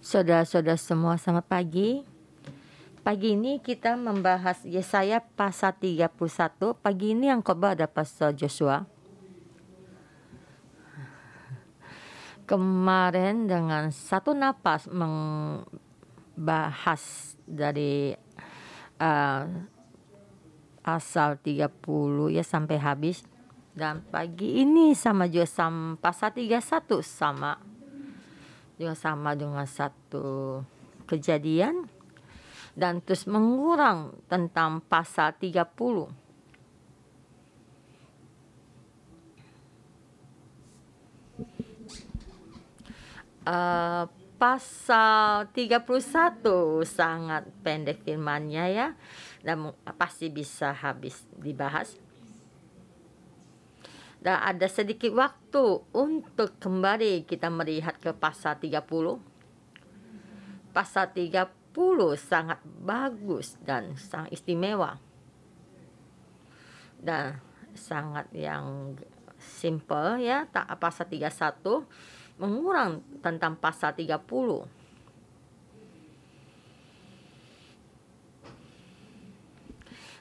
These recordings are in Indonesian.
Saudara-saudara semua, selamat pagi. Pagi ini kita membahas Yesaya pasal 31. Pagi ini yang khotbah ada Pastor Joshua. Kemarin dengan satu napas membahas dari pasal 30 ya sampai habis. Dan pagi ini sama juga pasal 31 sama dengan satu kejadian dan terus mengurang tentang pasal 30. Pasal 31 sangat pendek firmannya ya, dan pasti bisa habis dibahas. Dan ada sedikit waktu untuk kembali kita melihat ke pasal 30. Pasal 30 sangat bagus dan sangat istimewa. Dan sangat yang simple ya, pasal 31 mengurang tentang pasal 30.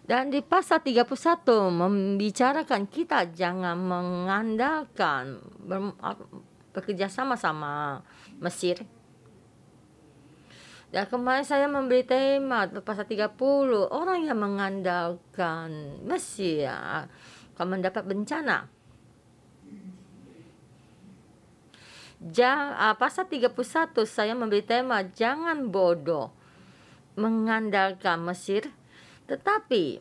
Dan di pasal 31 membicarakan kita jangan mengandalkan bekerja sama Mesir. Dan kemarin saya memberi tema pasal 30, orang yang mengandalkan Mesir akan mendapat bencana. Pasal 31 saya memberi tema jangan bodoh mengandalkan Mesir, tetapi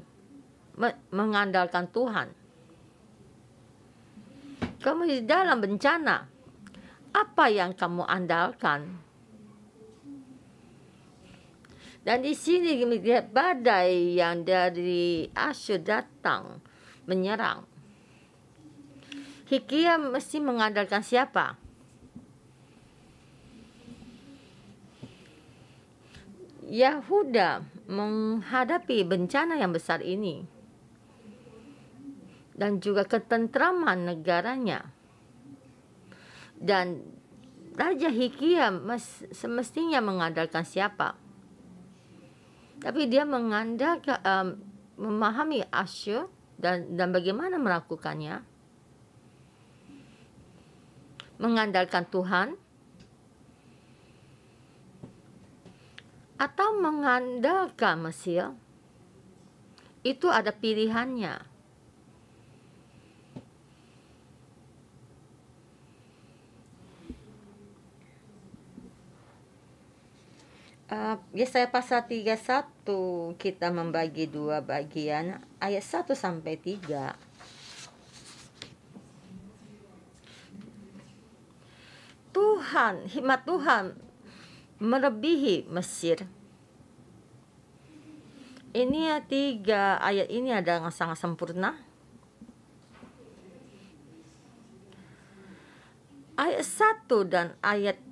mengandalkan Tuhan. Kamu di dalam bencana, apa yang kamu andalkan? Dan di sini lihat badai yang dari Asyur datang menyerang. Hizkia mesti mengandalkan siapa? Yahuda menghadapi bencana yang besar ini dan juga ketentraman negaranya. Dan Raja Hizkia semestinya mengandalkan siapa? Tapi dia mengandalkan memahami Asyur dan bagaimana melakukannya. Mengandalkan Tuhan atau mengandalkan Mesir, itu ada pilihannya. Yesaya pasal 31 kita membagi dua bagian, ayat 1 sampai 3. Hikmat Tuhan melebihi Mesir. Ini tiga ayat ini adalah sangat sempurna. Ayat 1 dan ayat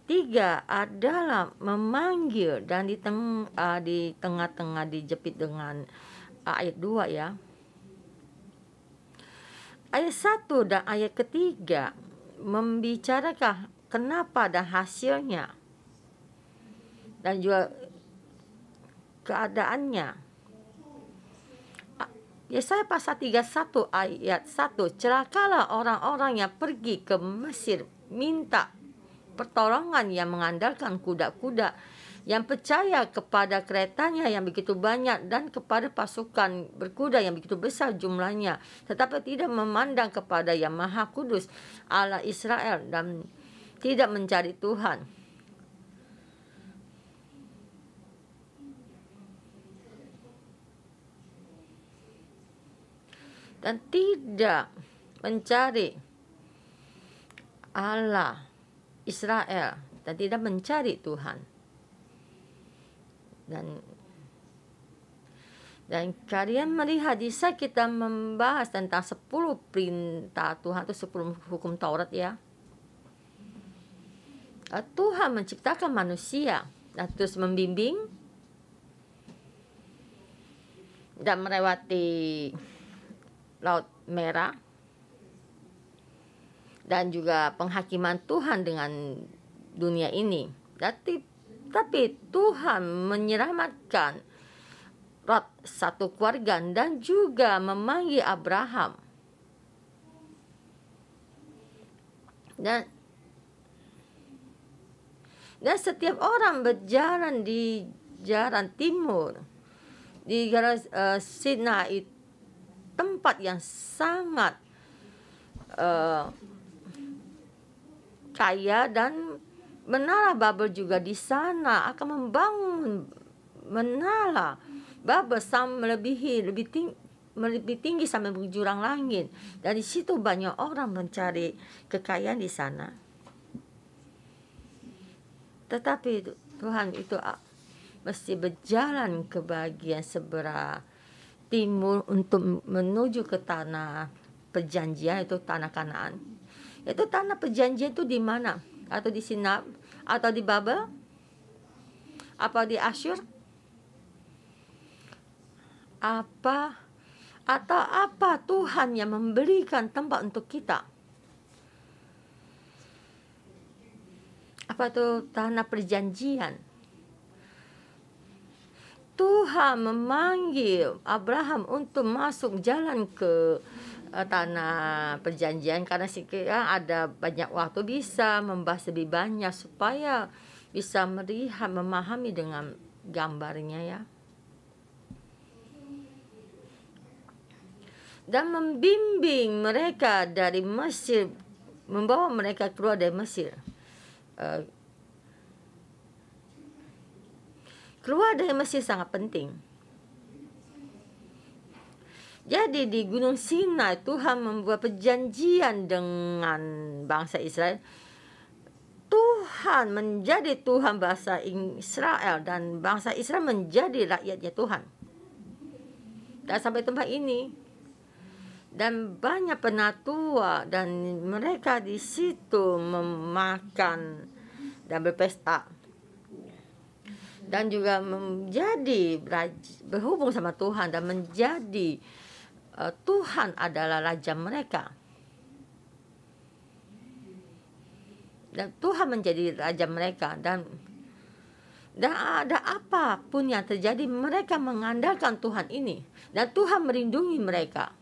3 adalah memanggil, dan di tengah-tengah dijepit dengan ayat 2 ya. Ayat 1 dan ayat ketiga membicarakan kenapa dan hasilnya dan juga keadaannya. Yesaya pasal 31 ayat 1, celakalah orang-orang yang pergi ke Mesir minta pertolongan, yang mengandalkan kuda-kuda, yang percaya kepada keretanya yang begitu banyak dan kepada pasukan berkuda yang begitu besar jumlahnya, tetapi tidak memandang kepada Yang Maha Kudus Allah Israel dan tidak mencari Tuhan. Dan tidak mencari Allah Israel dan tidak mencari Tuhan. Dan kalian melihat di saat kita membahas tentang 10 perintah Tuhan atau 10 hukum Taurat ya. Tuhan menciptakan manusia dan terus membimbing dan melewati Laut Merah, dan juga penghakiman Tuhan dengan dunia ini. Tapi Tuhan menyelamatkan Lot, satu keluarga, dan juga memanggil Abraham. Dan setiap orang berjalan di jalan timur, di Sinai, tempat yang sangat kaya, dan menara Babel juga di sana akan membangun menara Babel lebih tinggi sampai menjurang langit. Dan di situ banyak orang mencari kekayaan di sana. Tetapi Tuhan itu mesti berjalan ke bagian sebelah timur untuk menuju ke tanah perjanjian, itu tanah Kanaan. Itu tanah perjanjian itu di mana? Atau di Sinai, atau di Babel, apa di Asyur, apa Tuhan yang memberikan tempat untuk kita? Apa itu tanah perjanjian? Tuhan memanggil Abraham untuk masuk jalan ke tanah perjanjian, karena sekiranya ada banyak waktu bisa membahas lebih banyak supaya bisa melihat, memahami dengan gambarnya ya. Dan membimbing mereka dari Mesir, membawa mereka keluar dari Mesir. Keluar dari Mesir sangat penting. Jadi di Gunung Sinai Tuhan membuat perjanjian dengan bangsa Israel. Tuhan menjadi Tuhan bangsa Israel, dan bangsa Israel menjadi rakyatnya Tuhan. Dan sampai tempat ini, dan banyak penatua, dan mereka di situ memakan dan berpesta, dan juga menjadi berhubung sama Tuhan, dan menjadi Tuhan adalah raja mereka. Dan Tuhan menjadi raja mereka, dan ada apapun yang terjadi, mereka mengandalkan Tuhan ini, dan Tuhan melindungi mereka.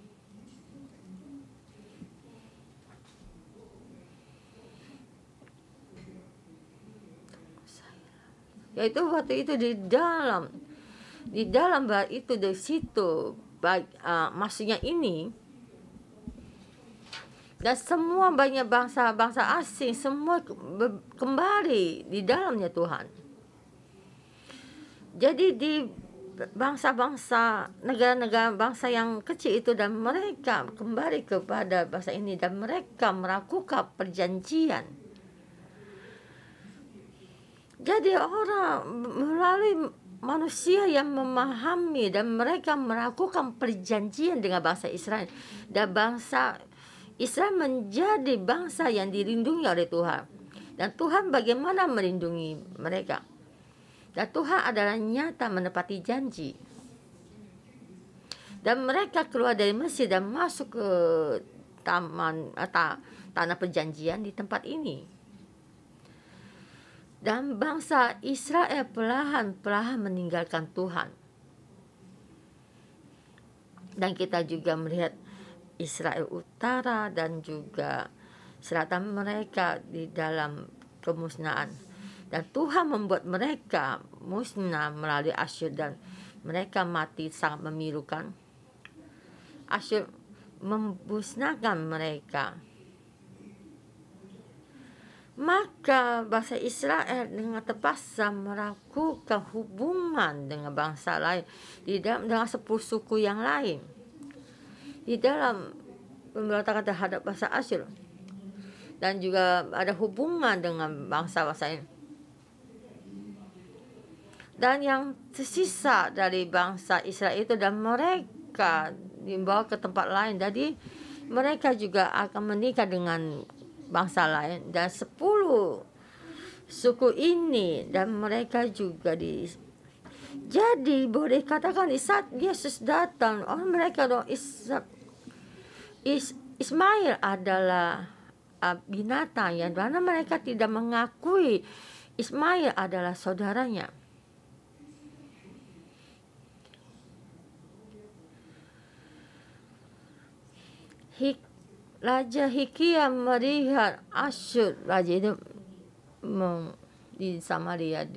Yaitu waktu itu di dalam itu, di situ maksudnya ini, dan semua banyak bangsa asing semua kembali di dalamnya Tuhan. Jadi di bangsa-bangsa, negara-negara bangsa yang kecil itu, dan mereka kembali kepada bangsa ini, dan mereka melakukan perjanjian. Jadi orang melalui manusia yang memahami, dan mereka melakukan perjanjian dengan bangsa Israel, dan bangsa Israel menjadi bangsa yang dilindungi oleh Tuhan. Dan Tuhan bagaimana melindungi mereka? Dan Tuhan adalah nyata menepati janji. Dan mereka keluar dari Mesir dan masuk ke tanah perjanjian di tempat ini. Dan bangsa Israel perlahan-lahan meninggalkan Tuhan. Dan kita juga melihat Israel Utara dan juga selatan mereka di dalam kemusnahan. Dan Tuhan membuat mereka musnah melalui Asyur, dan mereka mati sangat memilukan. Asyur memusnahkan mereka. Maka bangsa Israel dengan terpaksa melakukan hubungan dengan bangsa lain dengan 10 suku yang lain di dalam pemberontakan terhadap bangsa Asyur, dan juga ada hubungan dengan bangsa-bangsa ini. Dan yang tersisa dari bangsa Israel itu, dan mereka dibawa ke tempat lain, jadi mereka juga akan menikah dengan bangsa lain, dan 10 suku ini, dan mereka juga jadi boleh katakan di saat Yesus datang, orang mereka Ismail adalah binatang yang mana mereka tidak mengakui Ismail adalah saudaranya. Raja Hikia melihat Asyur, raja itu di Samaria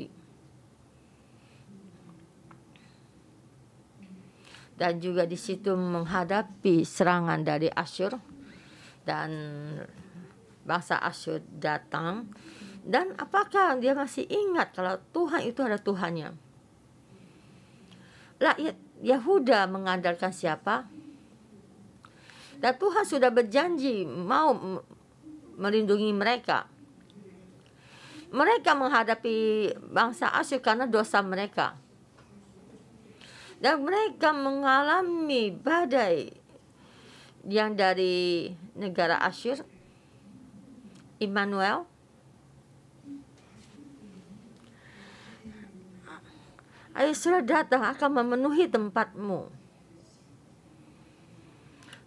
dan juga di situ menghadapi serangan dari Asyur, dan bangsa Asyur datang. Dan apakah dia masih ingat kalau Tuhan itu adalah Tuhannya? Rakyat Yehuda mengandalkan siapa? Dan Tuhan sudah berjanji mau melindungi mereka. Mereka menghadapi bangsa Asyur karena dosa mereka. Dan mereka mengalami badai yang dari negara Asyur, Immanuel. Ayah sudah datang akan memenuhi tempatmu.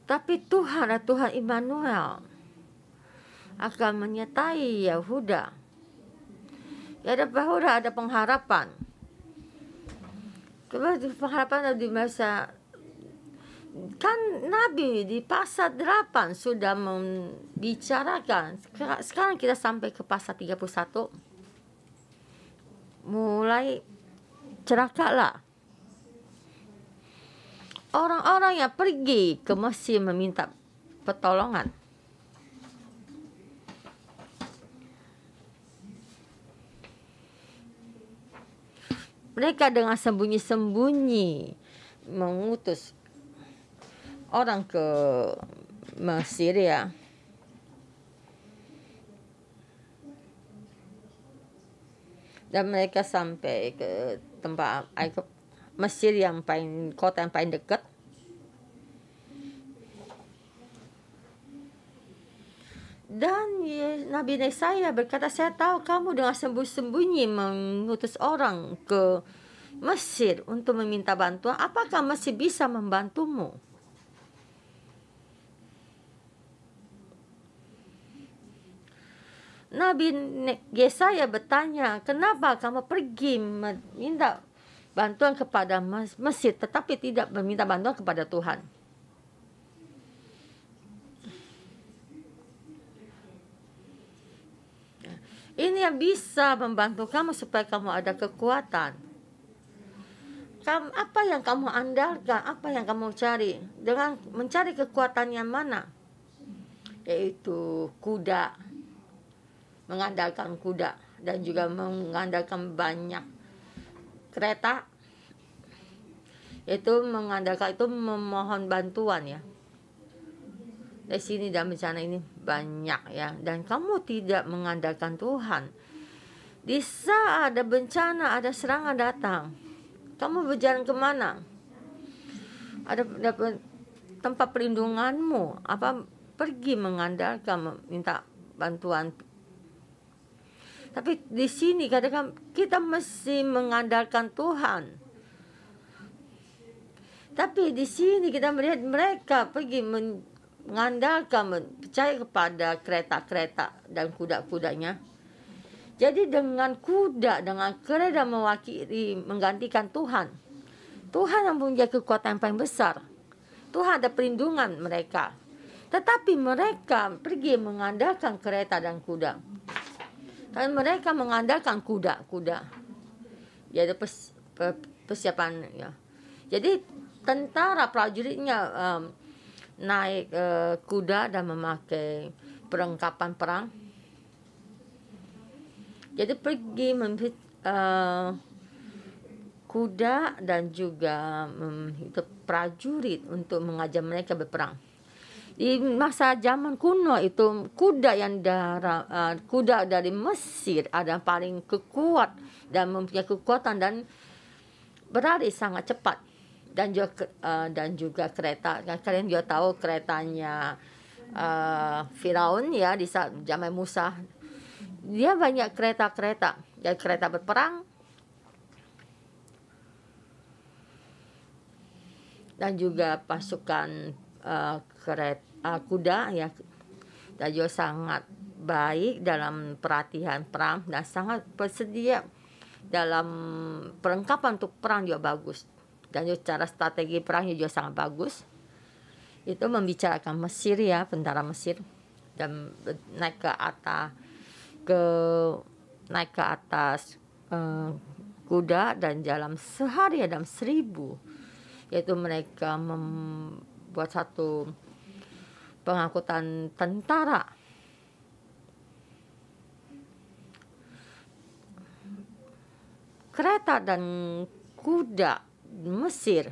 Tapi Tuhan adalah Tuhan Immanuel akan menyertai Yehuda. Ada Yehuda ada pengharapan. Pengharapan di masa kan Nabi di pasal 8 sudah membicarakan. Sekarang kita sampai ke pasal 31. Mulai celakalah orang-orang yang pergi ke Mesir meminta pertolongan. Mereka dengan sembunyi-sembunyi mengutus orang ke Mesir ya. Dan mereka sampai ke tempat Mesir yang kota yang paling dekat. Dan Nabi Yesaya berkata, saya tahu kamu dengan sembunyi-sembunyi mengutus orang ke Mesir untuk meminta bantuan. Apakah Mesir bisa membantumu? Nabi Yesaya bertanya, kenapa kamu pergi meminta bantuan kepada Mesir tetapi tidak meminta bantuan kepada Tuhan? Ini yang bisa membantu kamu supaya kamu ada kekuatan. Apa yang kamu andalkan, apa yang kamu cari? Dengan mencari kekuatan yang mana? Yaitu kuda. Mengandalkan kuda dan juga mengandalkan banyak kereta. Itu mengandalkan, itu memohon bantuan ya. Di sini dalam bencana ini banyak ya. Dan kamu tidak mengandalkan Tuhan. Di saat ada bencana, ada serangan datang, kamu berjalan kemana? Ada tempat perlindunganmu? Apa pergi mengandalkan, minta bantuan? Tapi di sini kadang-kadang kita mesti mengandalkan Tuhan. Tapi di sini kita melihat mereka pergi mengandalkan, percaya kepada kereta-kereta dan kuda-kudanya. Jadi dengan kuda, dengan kereta mewakili, menggantikan Tuhan. Tuhan yang punya kekuatan yang paling besar. Tuhan ada perlindungan mereka. Tetapi mereka pergi mengandalkan kereta dan kuda. Dan mereka mengandalkan kuda-kuda. Jadi persiapan ya. Jadi tentara prajuritnya naik kuda dan memakai perlengkapan perang. Jadi pergi kuda dan juga itu prajurit untuk mengajar mereka berperang. Di masa zaman kuno itu kuda dari Mesir ada paling kuat dan mempunyai kekuatan dan berlari sangat cepat. Dan juga kereta. Kalian juga tahu keretanya Firaun ya di saat zaman Musa. Dia banyak kereta-kereta. Dan kereta berperang. Dan juga pasukan kuda ya. Dan juga sangat baik dalam pelatihan perang dan sangat bersedia dalam perlengkapan untuk perang juga bagus. Dan juga cara strategi perangnya juga sangat bagus. Itu membicarakan Mesir ya, tentara Mesir, dan naik ke atas kuda dan jalan sehari dalam 1000, yaitu mereka membuat satu pengangkutan tentara kereta dan kuda Mesir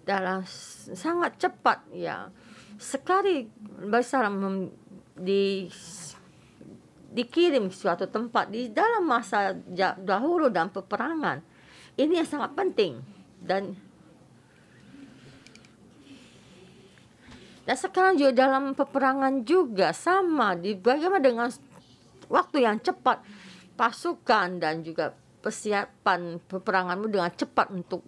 dalam sangat cepat ya. Sekali Baisalam dikirim suatu tempat di dalam masa dahulu dalam peperangan, ini yang sangat penting. Dan sekarang juga dalam peperangan juga sama, bagaimana dengan waktu yang cepat, pasukan dan juga persiapan peperanganmu dengan cepat untuk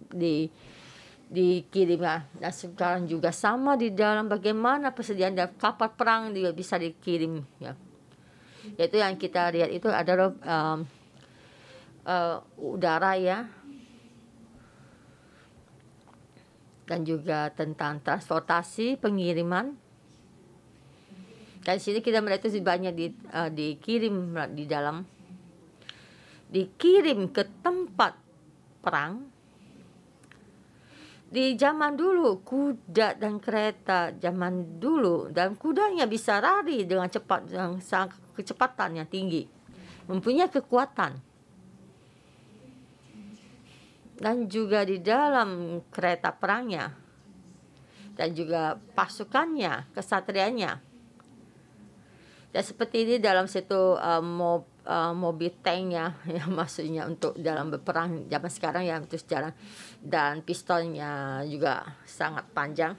dikirim ya. Dan sekarang juga sama di dalam bagaimana persediaan dari kapal perang juga bisa dikirim ya. Yaitu yang kita lihat itu adalah udara ya, dan juga tentang transportasi pengiriman. Dan di sini kita melihat itu banyak dikirim ke tempat perang. Di zaman dulu kuda dan kereta zaman dulu, dan kudanya bisa lari dengan cepat, dengan kecepatan yang tinggi, mempunyai kekuatan. Dan juga di dalam kereta perangnya dan juga pasukannya, kesatrianya. Dan seperti ini dalam situ mobil tanknya ya, maksudnya untuk dalam berperang zaman sekarang ya, terus jalan, dan pistolnya juga sangat panjang,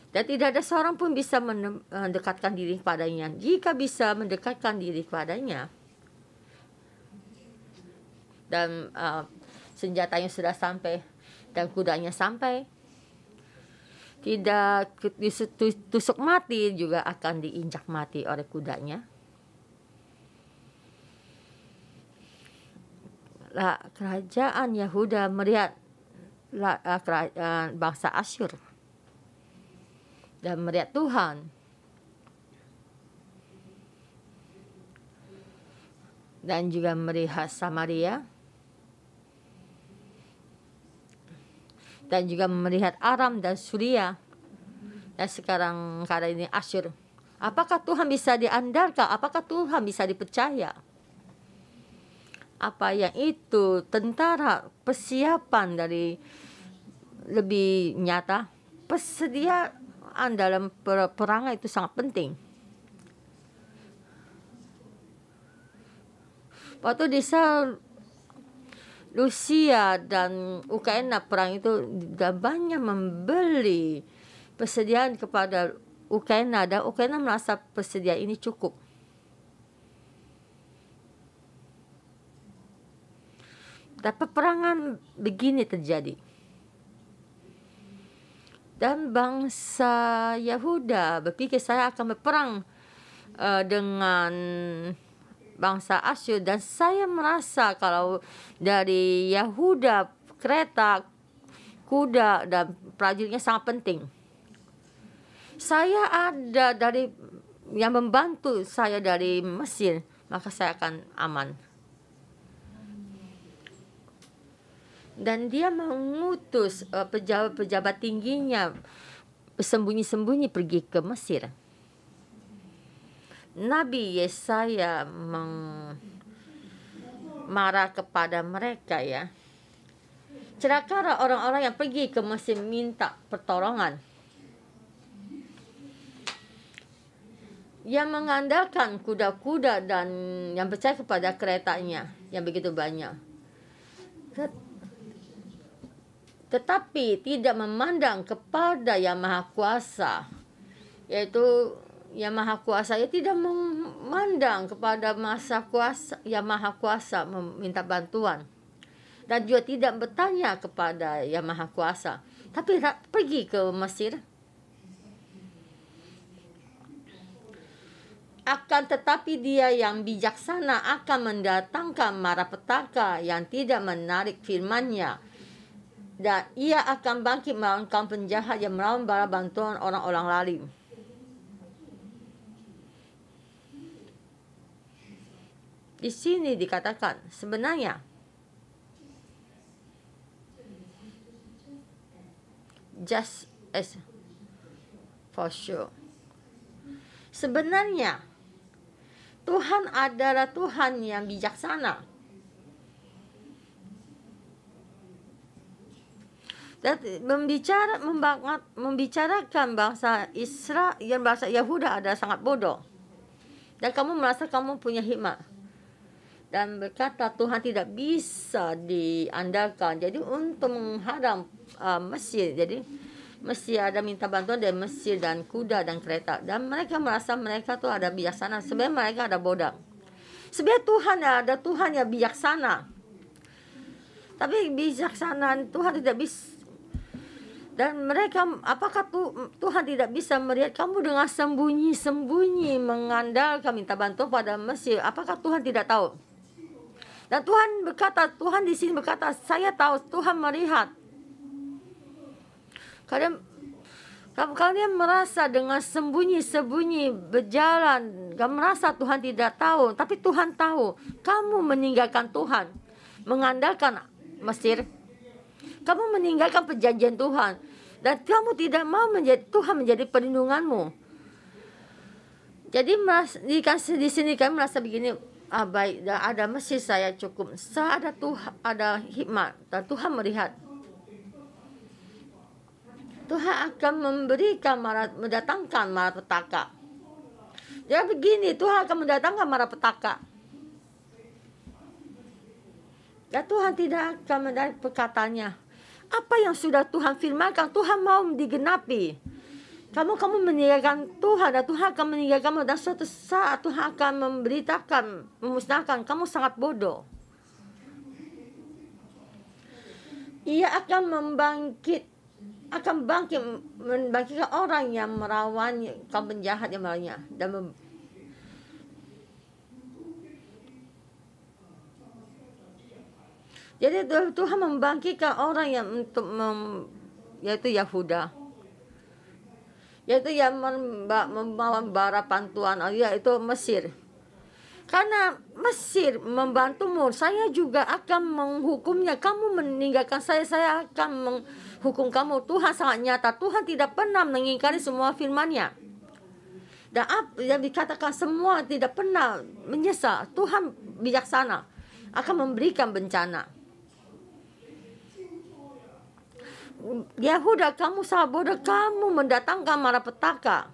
dan tidak ada seorang pun bisa mendekatkan diri kepadanya. Jika bisa mendekatkan diri kepadanya dan senjatanya sudah sampai dan kudanya sampai, tidak ditusuk mati juga akan diinjak mati oleh kudanya. Kerajaan Yehuda melihat bangsa Asyur dan melihat Tuhan, dan juga melihat Samaria, dan juga melihat Aram dan Suria. Dan sekarang kali ini Asyur. Apakah Tuhan bisa diandalkan? Apakah Tuhan bisa dipercaya? Apa yang itu tentara persiapan dari lebih nyata, persediaan dalam peperangan itu sangat penting. Waktu di saat Rusia dan Ukraina perang itu, banyak membeli persediaan kepada Ukraina, dan Ukraina merasa persediaan ini cukup. Dan peperangan begini terjadi. Dan bangsa Yehuda berpikir, saya akan berperang dengan bangsa Asyur, dan saya merasa kalau dari Yehuda kereta, kuda dan prajuritnya sangat penting. Saya ada dari yang membantu saya dari Mesir, maka saya akan aman. Dan dia mengutus pejabat-pejabat tingginya sembunyi-sembunyi pergi ke Mesir. Nabi Yesaya marah kepada mereka ya. Celakalah orang-orang yang pergi ke Mesir minta pertolongan, yang mengandalkan kuda-kuda dan yang percaya kepada keretanya yang begitu banyak, tetapi tidak memandang kepada Yang Maha Kuasa, yaitu Yang Maha Kuasa. Ia tidak memandang kepada Yang Maha Kuasa meminta bantuan, dan juga tidak bertanya kepada Yang Maha Kuasa, tapi pergi ke Mesir. Akan tetapi dia yang bijaksana akan mendatangkan malapetaka yang tidak menarik firman-Nya. Dan ia akan bangkit melawan kaum penjahat yang melawan bala bantuan orang-orang lalim. Di sini dikatakan sebenarnya just as for sure. Sebenarnya Tuhan adalah Tuhan yang bijaksana. Dan membicarakan bangsa Israel yang bangsa Yahuda adalah sangat bodoh. Dan kamu merasa kamu punya hikmat. Dan berkata Tuhan tidak bisa diandalkan. Jadi untuk menghadang Mesir, jadi Mesir ada minta bantuan dari Mesir dan kuda dan kereta. Dan mereka merasa mereka tuh ada bijaksana. Sebenarnya mereka ada bodoh. Sebenarnya Tuhan ada Tuhan yang bijaksana. Tapi bijaksana Tuhan tidak bisa. Dan mereka, apakah Tuhan tidak bisa melihat kamu dengan sembunyi-sembunyi mengandalkan minta bantuan pada Mesir? Apakah Tuhan tidak tahu? Dan Tuhan berkata, Tuhan di sini berkata, saya tahu, Tuhan melihat. Kalian merasa dengan sembunyi-sembunyi berjalan, kamu merasa Tuhan tidak tahu, tapi Tuhan tahu. Kamu meninggalkan Tuhan, mengandalkan Mesir. Kamu meninggalkan perjanjian Tuhan, dan kamu tidak mau Tuhan menjadi perlindunganmu. Jadi di sini kami merasa begini, baik, ada Mesir saya cukup, saya ada hikmat, dan Tuhan melihat. Tuhan akan mendatangkan malapetaka. Jadi begini, Tuhan akan mendatangkan malapetaka. Dan Tuhan tidak akan mendatangkan perkataannya. Apa yang sudah Tuhan firmankan, Tuhan mau digenapi. Kamu meninggalkan Tuhan, dan Tuhan akan meninggalkanmu. Dan suatu saat Tuhan akan memberitakan, memusnahkan. Kamu sangat bodoh. Ia akan membangkitkan orang yang merawan kaum penjahat yang melawannya. Dan jadi Tuhan membangkitkan orang yang yaitu Yahuda, yaitu yang membawa bara bantuan, yaitu Mesir. Karena Mesir membantumu, saya juga akan menghukumnya. Kamu meninggalkan saya akan menghukum kamu. Tuhan sangat nyata. Tuhan tidak pernah mengingkari semua firman-Nya. Dan apa yang dikatakan semua tidak pernah menyesal. Tuhan bijaksana, akan memberikan bencana. Yahuda, kamu salah bodoh, kamu mendatangkan malapetaka.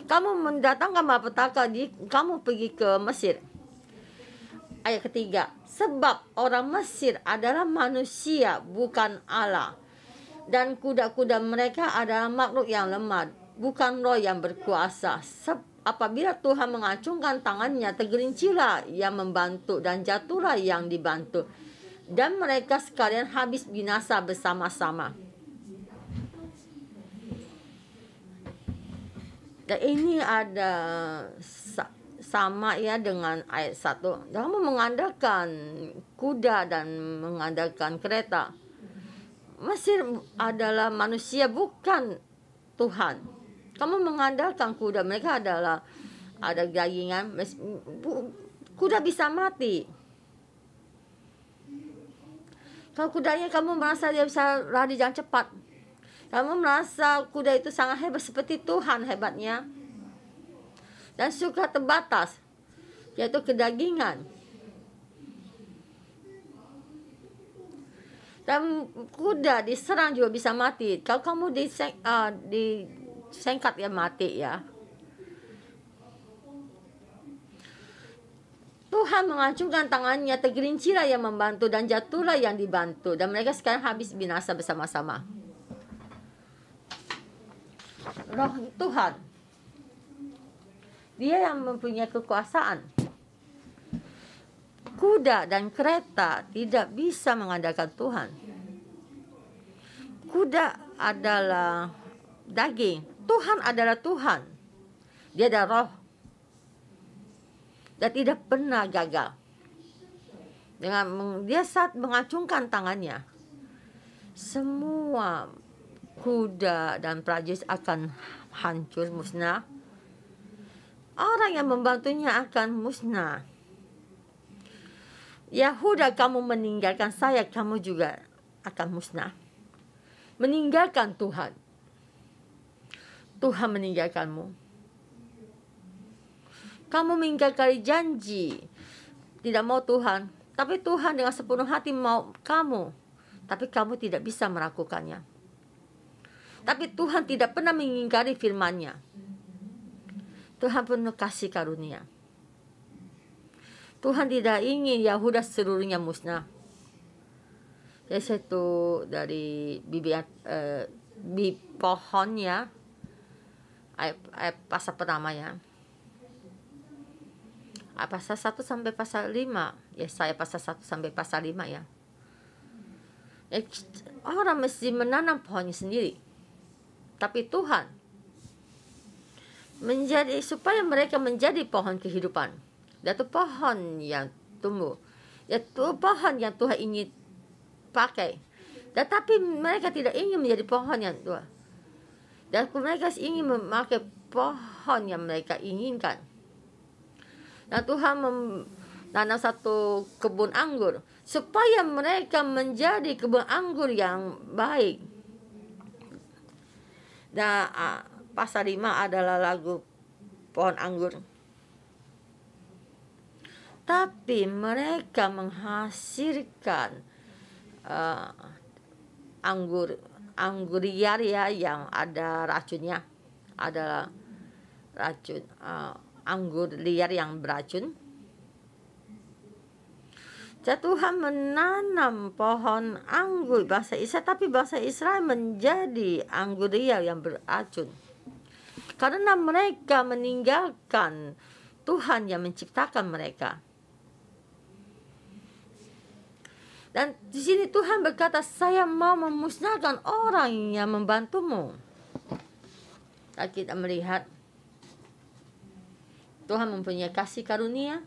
Kamu mendatangkan malapetaka, kamu pergi ke Mesir. Ayat ketiga, sebab orang Mesir adalah manusia, bukan Allah. Dan kuda-kuda mereka adalah makhluk yang lemah, bukan roh yang berkuasa. Apabila Tuhan mengacungkan tangannya, tergelincirlah yang membantu dan jatuhlah yang dibantu. Dan mereka sekalian habis binasa bersama-sama. Dan ini ada sama ya dengan ayat 1. Kamu mengandalkan kuda dan mengandalkan kereta. Mesir adalah manusia, bukan Tuhan. Kamu mengandalkan kuda, mereka ada dagingan. Kuda bisa mati. Kalau kudanya kamu merasa dia bisa lari jalan cepat, kamu merasa kuda itu sangat hebat seperti Tuhan hebatnya. Dan suka terbatas, yaitu kedagingan. Dan kuda diserang juga bisa mati. Kalau kamu disengkat ya mati ya. Tuhan mengacungkan tangannya, tergelincirlah yang membantu dan jatuhlah yang dibantu. Dan mereka sekarang habis binasa bersama-sama. Roh Tuhan, dia yang mempunyai kekuasaan. Kuda dan kereta tidak bisa mengandalkan Tuhan. Kuda adalah daging, Tuhan adalah Tuhan. Dia ada roh. dan tidak pernah gagal. Dia saat mengacungkan tangannya, semua kuda dan prajurit akan hancur, musnah. Orang yang membantunya akan musnah. Yahuda, kamu meninggalkan saya, kamu juga akan musnah. Meninggalkan Tuhan. Tuhan meninggalkanmu. Kamu mengingkari janji, tidak mau Tuhan. Tapi Tuhan dengan sepenuh hati mau kamu. Tapi kamu tidak bisa melakukannya. Tapi Tuhan tidak pernah mengingkari firman-Nya. Tuhan penuh kasih karunia. Tuhan tidak ingin Yahuda seluruhnya musnah. Yaitu dari bibit pohonnya, pasal pertama ya. Pasal 1 sampai pasal 5. Ya, saya pasal 1 sampai pasal 5 ya. Orang mesti menanam pohonnya sendiri. Tapi Tuhan supaya mereka menjadi pohon kehidupan. Itu pohon yang tumbuh. Itu pohon yang Tuhan ingin pakai. Tetapi mereka tidak ingin menjadi pohon yang tua. Dan mereka ingin memakai pohon yang mereka inginkan. Dan Tuhan menanam satu kebun anggur supaya mereka menjadi kebun anggur yang baik. Dan pasal 5 adalah lagu pohon anggur. Tapi mereka menghasilkan anggur liar ya, yang ada racunnya. Adalah racun, anggur liar yang beracun. Tuhan menanam pohon anggur bangsa Israel, tapi bangsa Israel menjadi anggur liar yang beracun. Karena mereka meninggalkan Tuhan yang menciptakan mereka. Dan di sini Tuhan berkata, saya mau memusnahkan orang yang membantumu. Dan kita melihat Tuhan mempunyai kasih karunia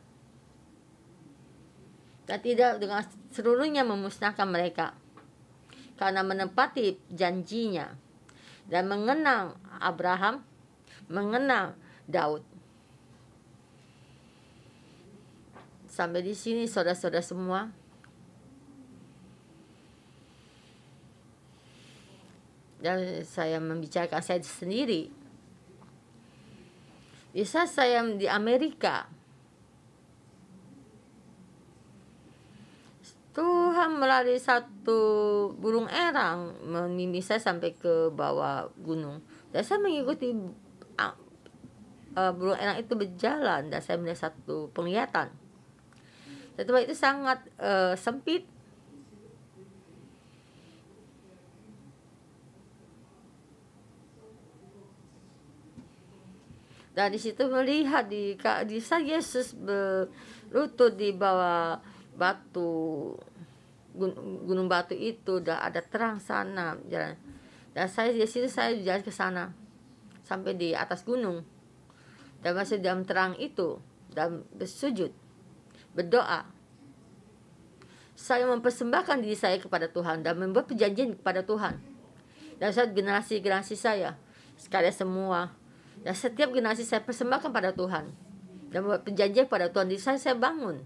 dan tidak dengan seluruhnya memusnahkan mereka, karena menepati janjinya dan mengenang Abraham, mengenang Daud. Sampai di sini saudara-saudara semua. Dan saya membicarakan saya sendiri. Bisa saya di Amerika, Tuhan melalui satu burung erang membimbing saya sampai ke bawah gunung. Dan saya mengikuti burung erang itu berjalan, dan saya melihat satu penglihatan. Tempat itu sangat sempit. Dan di situ melihat di saat Yesus berlutut di bawah batu, gunung batu itu, dah ada terang sana jalan. Dan saya di situ, saya jalan ke sana sampai di atas gunung, dan masih dalam terang itu, dan bersujud, berdoa. Saya mempersembahkan diri saya kepada Tuhan dan membuat perjanjian kepada Tuhan. Dan saat generasi saya sekalian semua, dan setiap generasi saya persembahkan pada Tuhan dan membuat perjanjian pada Tuhan. Di saya bangun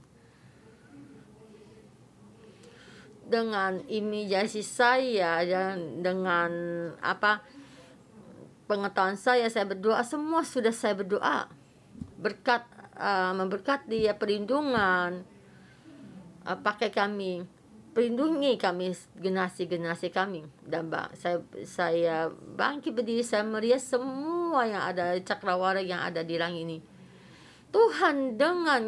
dengan imajinasi saya dan dengan pengetahuan saya berdoa. Semua sudah saya berdoa berkat, memberkati perlindungan, pakai kami, pelindungi kami, generasi kami. Dan saya bangkit berdiri, saya melihat semua yang ada, cakrawala yang ada di langit ini. Tuhan dengan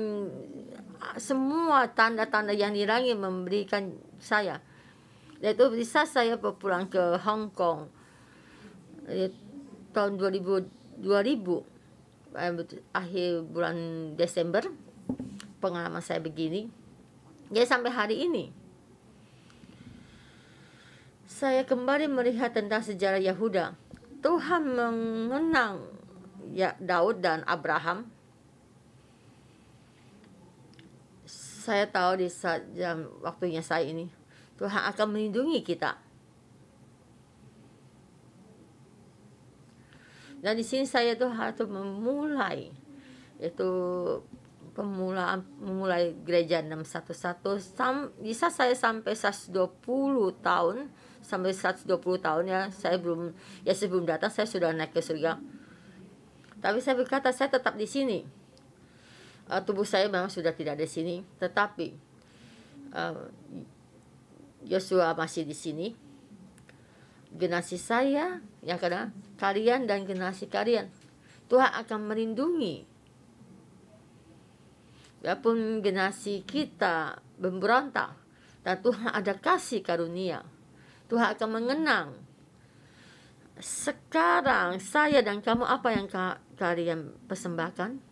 semua tanda-tanda yang di langit memberikan saya. Yaitu bisa saya berpulang ke Hong Kong tahun 2000 akhir bulan Desember. Pengalaman saya begini. Jadi sampai hari ini saya kembali melihat tentang sejarah Yahuda. Tuhan mengenang Daud dan Abraham. Saya tahu di saat jam waktunya saya ini, Tuhan akan melindungi kita. Dan di sini saya tuh harus memulai, itu memulai gereja 611. Bisa saya sampai 120 tahun, sampai 120 tahun ya, saya belum, ya sebelum datang saya sudah naik ke surga. Tapi saya berkata saya tetap di sini. Tubuh saya memang sudah tidak ada di sini, tetapi Yosua masih di sini. Generasi saya yang kena kalian dan generasi kalian, Tuhan akan melindungi. Walaupun generasi kita memberontak, dan Tuhan ada kasih karunia, Tuhan akan mengenang. Sekarang saya dan kamu, apa yang kalian persembahkan?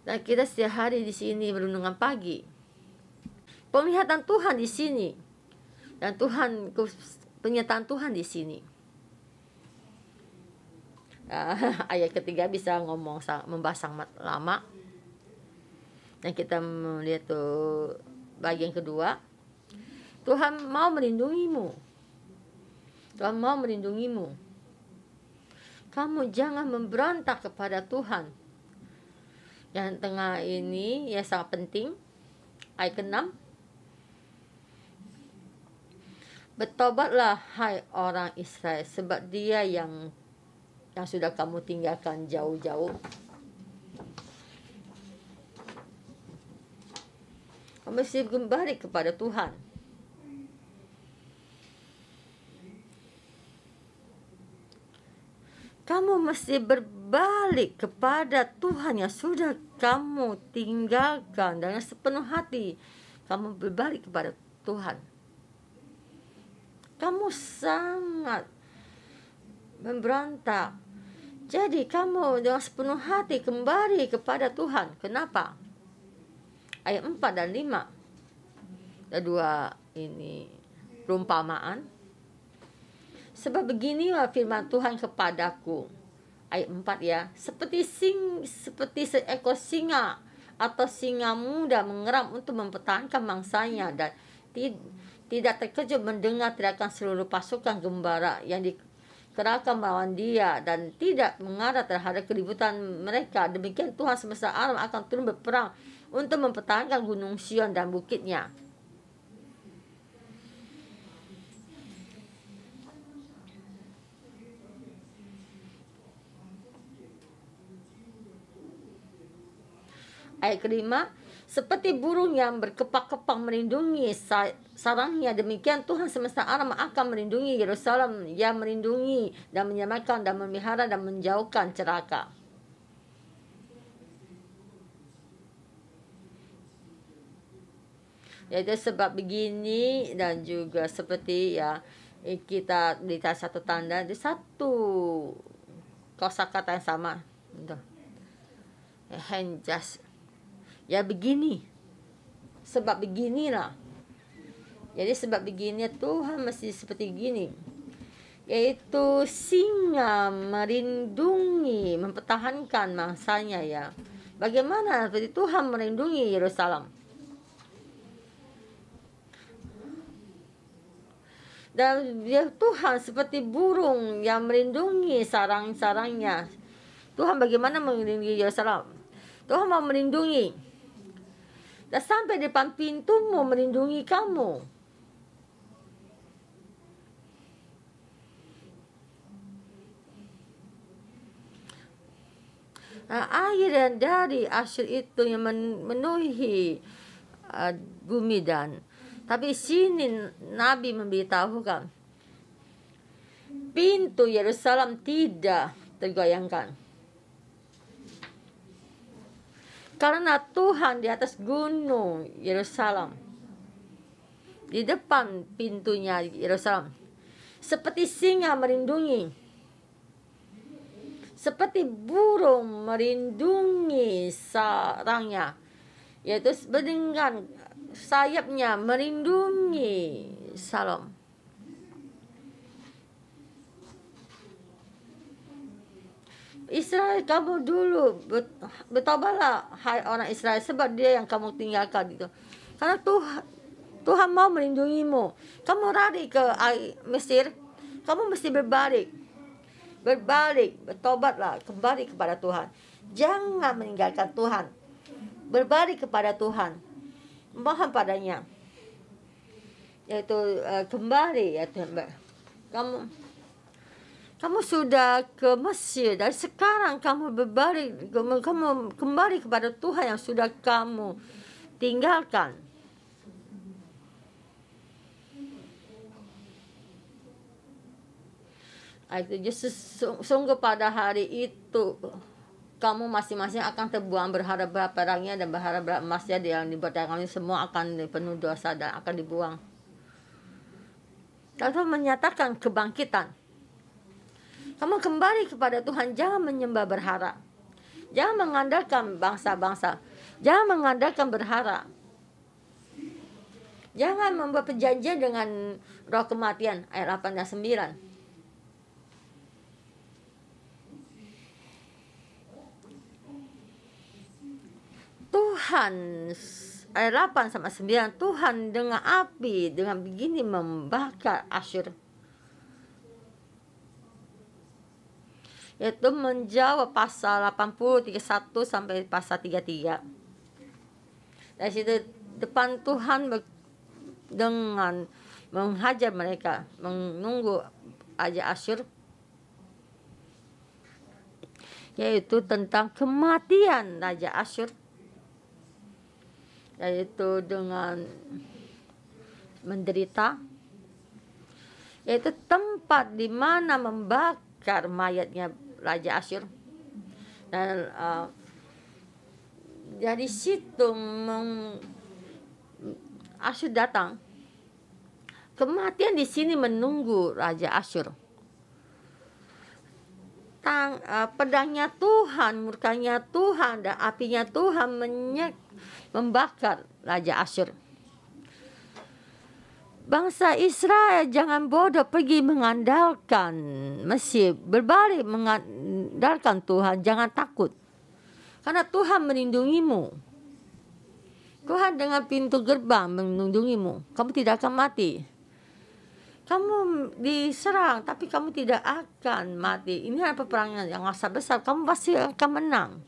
Dan kita setiap hari di sini merenungkan pagi, penglihatan Tuhan di sini, dan penyertaan Tuhan di sini. Ayat ketiga bisa membahas sangat lama. Dan kita melihat tuh bagian kedua. Tuhan mau melindungimu. Tuhan mau melindungimu. Kamu jangan memberontak kepada Tuhan. Yang tengah ini ya sangat penting. Ayat ke-6. Bertobatlah hai orang Israel, sebab dia yang sudah kamu tinggalkan jauh-jauh. Kamu mesti kembali kepada Tuhan. Kamu mesti berbalik kepada Tuhan yang sudah kamu tinggalkan dengan sepenuh hati. Kamu berbalik kepada Tuhan. Kamu sangat memberontak. Jadi kamu dengan sepenuh hati kembali kepada Tuhan. Kenapa? Ayat 4 dan 5. Ada dua ini perumpamaan. Sebab beginilah firman Tuhan kepadaku. Ayat 4 ya. Seperti seekor singa atau singa muda mengeram untuk mempertahankan mangsanya, dan tidak terkejut mendengar teriakan seluruh pasukan gembala yang dikerahkan melawan dia, dan tidak mengarah terhadap keributan mereka. Demikian Tuhan semesta alam akan turun berperang untuk mempertahankan gunung Sion dan bukitnya. Ayat kelima, seperti burung yang berkepak-kepak melindungi sarangnya, demikian Tuhan semesta alam akan melindungi Yerusalem. Ia melindungi dan menyelamatkan dan memelihara dan menjauhkan celaka. Yaitu sebab begini, dan juga seperti ya kita lihat satu tanda di satu kosakata yang sama. Henjas. Ya begini, sebab beginilah. Jadi sebab begini Tuhan mesti seperti gini, yaitu singa melindungi, mempertahankan mangsanya ya. Bagaimana seperti Tuhan melindungi Yerusalem. Dan ya, Tuhan seperti burung yang melindungi sarang-sarangnya. Tuhan bagaimana melindungi Yerusalem? Tuhan mau melindungi. Dan sampai depan pintumu melindungi kamu. Air dari Asyur itu yang memenuhi bumi, dan tapi sini Nabi memberitahukan pintu Yerusalem tidak tergoyangkan. Karena Tuhan di atas gunung Yerusalem, di depan pintunya Yerusalem, seperti singa melindungi, seperti burung melindungi sarangnya, yaitu dengan sayapnya melindungi Salom. Israel, kamu dulu bertobatlah hai orang Israel, sebab dia yang kamu tinggalkan gitu. Karena Tuhan mau melindungimu. Kamu lari ke Mesir, kamu mesti berbalik, bertobatlah, kembali kepada Tuhan. Jangan meninggalkan Tuhan. Berbalik kepada Tuhan. Mohon padanya. Yaitu kembali ya Tuhan. Kamu sudah ke Mesir, dari sekarang kamu berbalik, kamu kembali kepada Tuhan yang sudah kamu tinggalkan. Itu sungguh pada hari itu kamu masing-masing akan terbuang berharap perangnya dan berharap emasnya yang diberdayakan semua akan penuh dosa dan akan dibuang. Lalu menyatakan kebangkitan. Kamu kembali kepada Tuhan, jangan menyembah berhala. Jangan mengandalkan bangsa-bangsa. Jangan mengandalkan berhala. Jangan membuat perjanjian dengan roh kematian. Ayat 8 dan 9. Tuhan, ayat 8 sama 9, Tuhan dengan api, dengan begini membakar Asyur. Yaitu menjawab pasal 80, 31 sampai pasal 33. Dari situ depan Tuhan dengan menghajar mereka, menunggu aja Asyur. Yaitu tentang kematian Raja Asyur. Yaitu dengan menderita. Yaitu tempat di mana membakar mayatnya Raja Asyur. Dan dari situ Asyur datang. Kematian di sini menunggu Raja Asyur. Pedangnya Tuhan, murkanya Tuhan, dan apinya Tuhan membakar Raja Asyur. Bangsa Israel jangan bodoh pergi mengandalkan Mesir, berbalik mengandalkan Tuhan, jangan takut. Karena Tuhan melindungimu. Tuhan dengan pintu gerbang melindungimu. Kamu tidak akan mati. Kamu diserang tapi kamu tidak akan mati. Ini adalah peperangan yang sangat besar. Kamu pasti akan menang.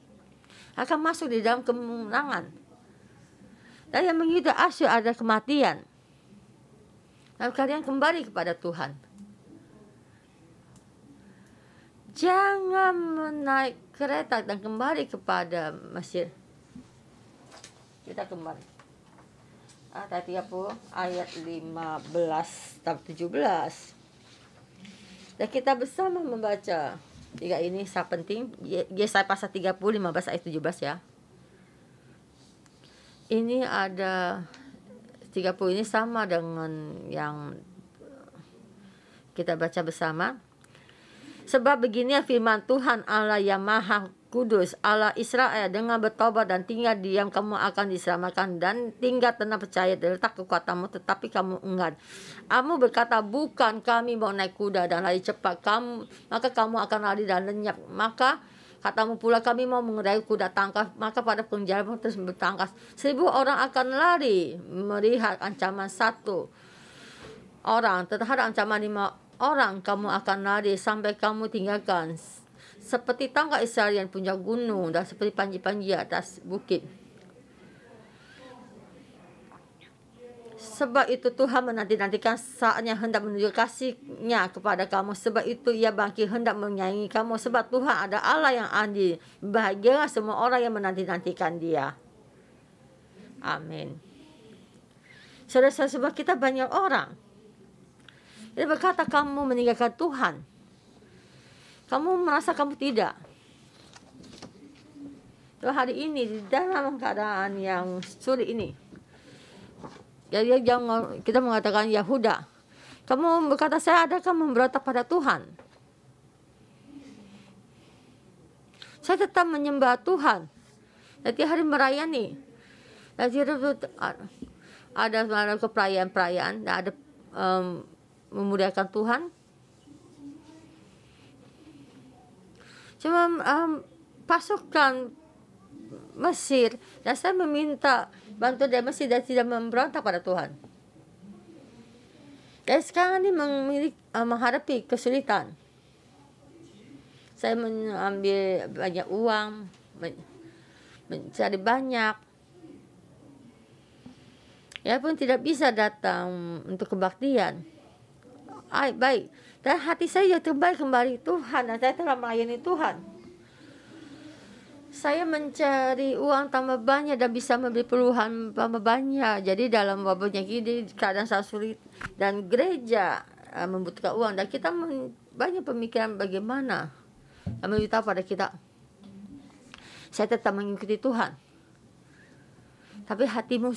Akan masuk di dalam kemenangan. Dan yang mengikuti Asyur ada kematian. Lalu kalian kembali kepada Tuhan. Jangan menaik kereta dan kembali kepada Mesir. Kita kembali. Ayat 30, ayat 15 sampai 17. Dan kita bersama membaca tiga ini sangat penting. Yesaya pasal 30, 15 ayat 17 ya. Ini ada 30 ini sama dengan yang kita baca bersama. Sebab begini firman Tuhan Allah yang Maha Kudus, Allah Israel, dengan bertobat dan tinggal diam kamu akan diselamatkan, dan tinggal tenang percaya letak kekuatanmu, tetapi kamu enggan. Kamu berkata, bukan, kami mau naik kuda dan lari cepat, maka kamu akan lari dan lenyap. Maka katamu pula, kami mau mengendarai kuda tangkas, maka pada penjaramu terus bertangkas. 1000 orang akan lari melihat ancaman 1 orang, terhadap ancaman 5 orang kamu akan lari sampai kamu tinggalkan. Seperti tangga Israel yang puncak gunung dan seperti panji-panji atas bukit. Sebab itu Tuhan menanti-nantikan saatnya hendak menunjukkan kasih-Nya kepada kamu. Sebab itu Ia bangkit hendak menyayangi kamu. Sebab Tuhan ada Allah yang adil. Bahagialah semua orang yang menanti-nantikan Dia. Amin. Saudara-saudara, sebab kita banyak orang dia berkata kamu meninggalkan Tuhan. Kamu merasa kamu tidak. Hari ini di dalam keadaan yang sulit ini. Jadi jangan kita mengatakan Yahuda. Kamu berkata saya adakah memberontak pada Tuhan? Saya tetap menyembah Tuhan. Nanti hari merayani. Nanti ada keperayaan-perayaan, ada memuliakan Tuhan. cuma pasukan Mesir, dan saya meminta bantuan dari Mesir dan tidak memberontak pada Tuhan. Dan sekarang ini menghadapi kesulitan. Saya mengambil banyak uang, mencari banyak, ya pun tidak bisa datang untuk kebaktian. Baik, dan hati saya terbaik kembali Tuhan, dan saya telah melayani Tuhan. Saya mencari uang tambah banyak dan bisa membeli perluan tambah banyak. Jadi dalam wabahnya ini keadaan sangat sulit dan gereja membutuhkan uang, dan kita banyak pemikiran bagaimana memberitahu pada kita. Saya tetap mengikuti Tuhan, tapi hatimu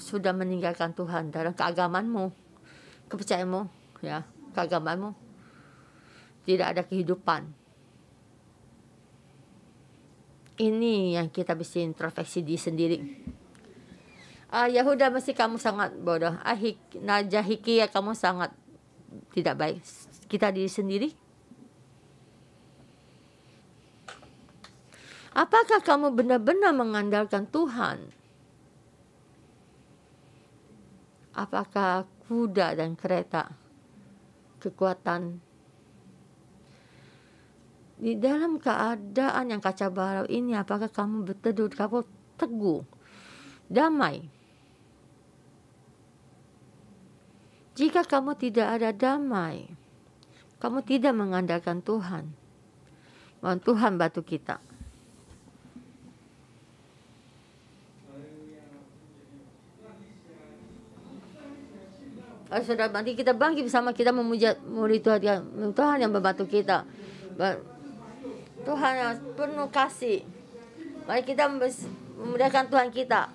sudah meninggalkan Tuhan dalam keagamanmu, kepercayaanmu, ya, keagamanmu tidak ada kehidupan. Ini yang kita bisa introspeksi diri sendiri. Yahuda, mesti kamu sangat bodoh. Hikia, kamu sangat tidak baik. Kita diri sendiri. Apakah kamu benar-benar mengandalkan Tuhan? Apakah kuda dan kereta, kekuatan di dalam keadaan yang kacau balau ini, apakah kamu berteduh, kamu teguh, damai? Jika kamu tidak ada damai, kamu tidak mengandalkan Tuhan. Mohon Tuhan bantu kita. Saudara, nanti kita bangkit bersama, kita memuji Tuhan yang membantu kita. Tuhan yang penuh kasih. Mari kita memuliakan Tuhan kita.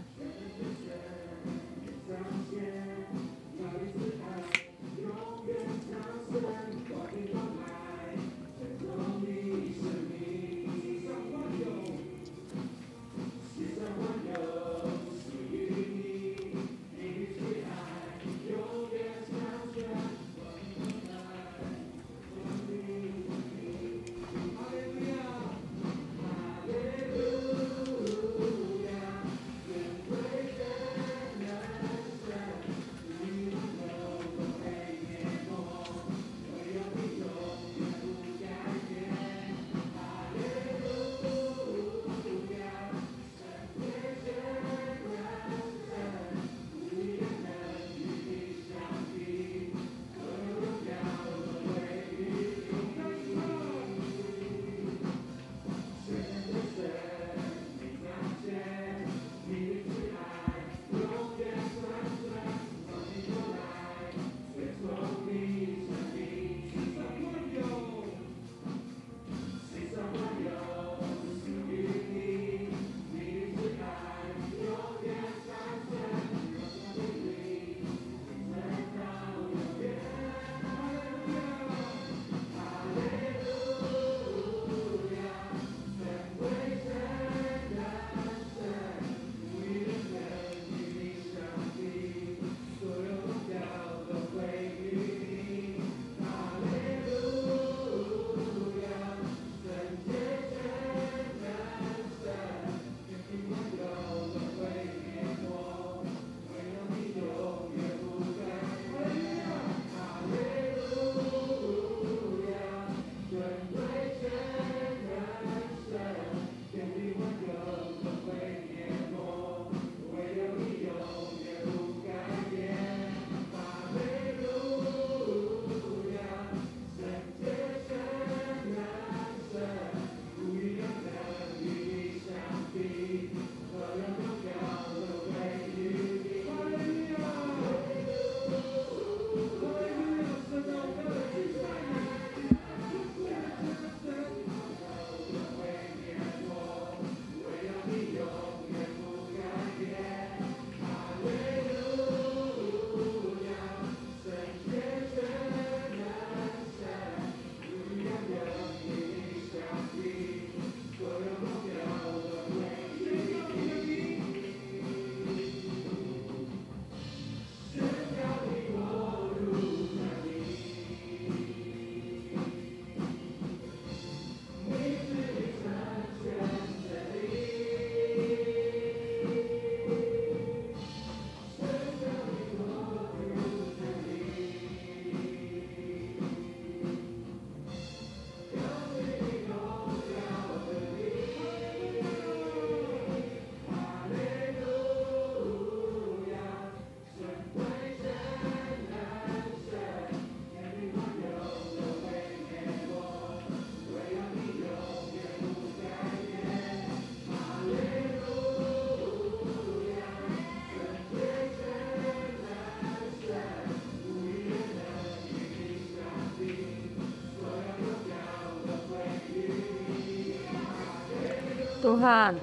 Tuhan,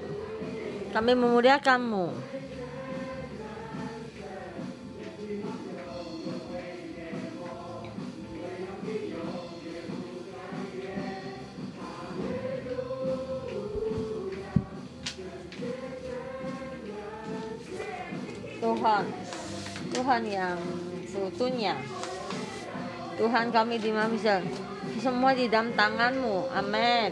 kami memuliakan-Mu. Tuhan yang seutuhnya. Tuhan, kami dimamisa semua di dalam tangan-Mu. Amin.